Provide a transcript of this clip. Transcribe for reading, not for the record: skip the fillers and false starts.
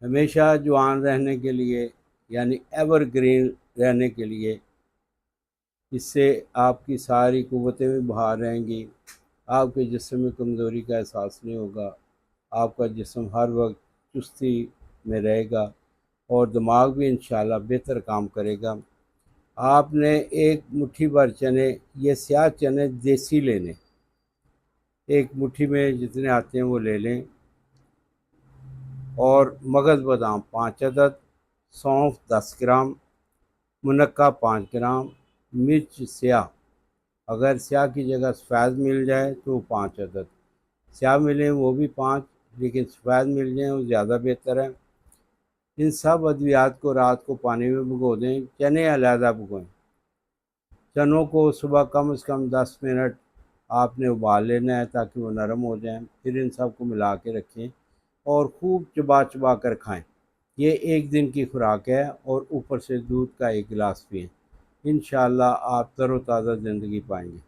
ہمیشہ جوان رہنے کے لیے، یعنی ایور گرین رہنے کے لیے، اس سے آپ کی ساری قوتیں بھی بحال رہیں گی، آپ کے جسم میں کمزوری کا احساس نہیں ہوگا، آپ کا جسم ہر وقت چستی میں رہے گا اور دماغ بھی انشاءاللہ بہتر کام کرے گا۔ آپ نے ایک مٹھی بھر چنے، یہ سیاہ چنے دیسی لینے، ایک مٹھی میں جتنے آتے ہیں وہ لے لیں، اور مغز بادام 5 عدد، سونف 10 گرام، منقہ 5 گرام، مرچ سیاہ، اگر سیاہ کی جگہ سفید مل جائے تو 5 عدد، سیاہ ملیں وہ بھی 5، لیکن سفید مل جائیں وہ زیادہ بہتر ہے۔ ان سب ادویات کو رات کو پانی میں بھگو دیں، چنے علیحدہ بھگوئیں۔ چنوں کو صبح کم از کم 10 منٹ آپ نے ابال لینا ہے تاکہ وہ نرم ہو جائیں، پھر ان سب کو ملا کے رکھیں اور خوب چبا چبا کر کھائیں۔ یہ 1 دن کی خوراک ہے اور اوپر سے دودھ کا 1 گلاس پئیں، انشاءاللہ آپ تر و تازہ زندگی پائیں گے۔